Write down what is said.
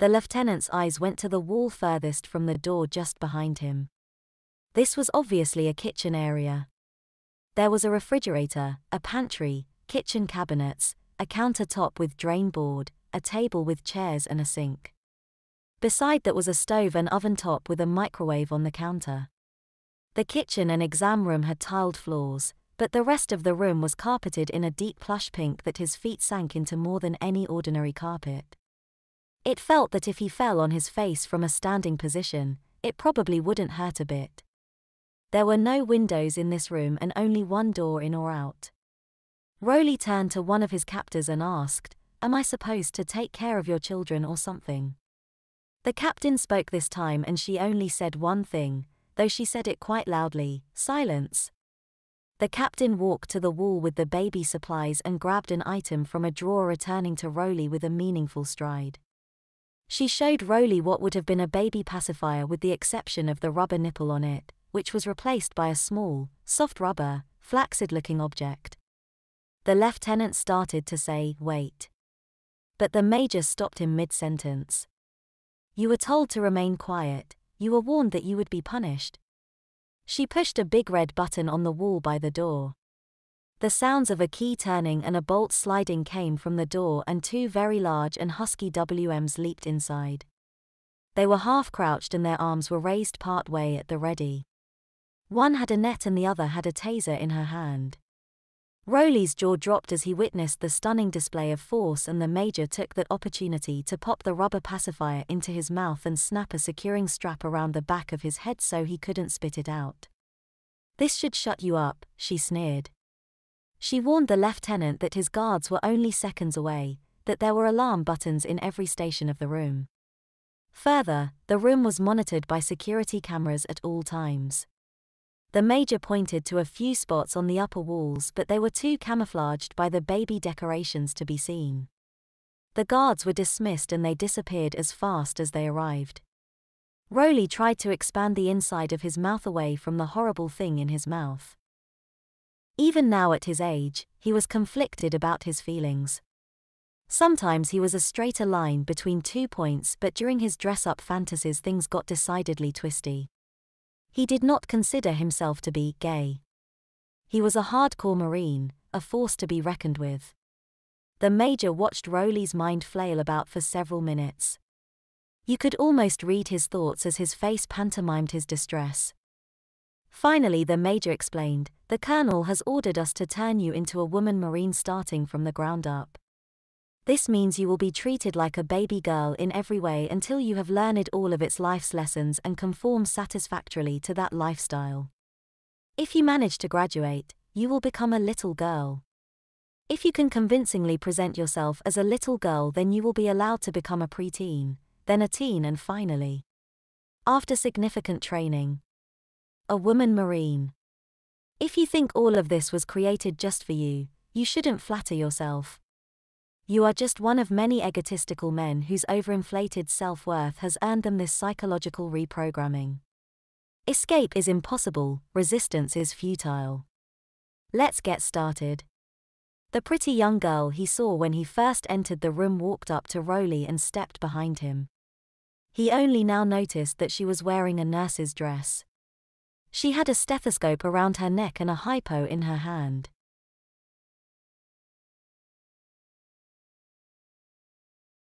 The lieutenant's eyes went to the wall furthest from the door just behind him. This was obviously a kitchen area. There was a refrigerator, a pantry, kitchen cabinets, a countertop with drain board, a table with chairs and a sink. Beside that was a stove and oven top with a microwave on the counter. The kitchen and exam room had tiled floors, but the rest of the room was carpeted in a deep plush pink that his feet sank into more than any ordinary carpet. It felt that if he fell on his face from a standing position, it probably wouldn't hurt a bit. There were no windows in this room and only one door in or out. Rolie turned to one of his captors and asked, "Am I supposed to take care of your children or something?" The captain spoke this time and she only said one thing, though she said it quite loudly: "Silence." The captain walked to the wall with the baby supplies and grabbed an item from a drawer, returning to Rolie with a meaningful stride. She showed Rolie what would have been a baby pacifier with the exception of the rubber nipple on it, which was replaced by a small, soft rubber, flaccid-looking object. The lieutenant started to say, "Wait." But the major stopped him mid-sentence. "You were told to remain quiet, you were warned that you would be punished." She pushed a big red button on the wall by the door. The sounds of a key turning and a bolt sliding came from the door, and two very large and husky WMs leaped inside. They were half-crouched and their arms were raised part way at the ready. One had a net and the other had a taser in her hand. Rolie's jaw dropped as he witnessed the stunning display of force, and the major took that opportunity to pop the rubber pacifier into his mouth and snap a securing strap around the back of his head so he couldn't spit it out. "This should shut you up," she sneered. She warned the lieutenant that his guards were only seconds away, that there were alarm buttons in every station of the room. Further, the room was monitored by security cameras at all times. The major pointed to a few spots on the upper walls, but they were too camouflaged by the baby decorations to be seen. The guards were dismissed and they disappeared as fast as they arrived. Rolie tried to expand the inside of his mouth away from the horrible thing in his mouth. Even now at his age, he was conflicted about his feelings. Sometimes he was a straighter line between 2 points, but during his dress-up fantasies things got decidedly twisty. He did not consider himself to be gay. He was a hardcore Marine, a force to be reckoned with. The major watched Rolie's mind flail about for several minutes. You could almost read his thoughts as his face pantomimed his distress. Finally the major explained, "The colonel has ordered us to turn you into a woman Marine starting from the ground up. This means you will be treated like a baby girl in every way until you have learned all of its life's lessons and conform satisfactorily to that lifestyle. If you manage to graduate, you will become a little girl. If you can convincingly present yourself as a little girl, then you will be allowed to become a preteen, then a teen, and finally, after significant training, a woman Marine. If you think all of this was created just for you, you shouldn't flatter yourself. You are just one of many egotistical men whose overinflated self-worth has earned them this psychological reprogramming. Escape is impossible, resistance is futile. Let's get started." The pretty young girl he saw when he first entered the room walked up to Rolie and stepped behind him. He only now noticed that she was wearing a nurse's dress. She had a stethoscope around her neck and a hypo in her hand.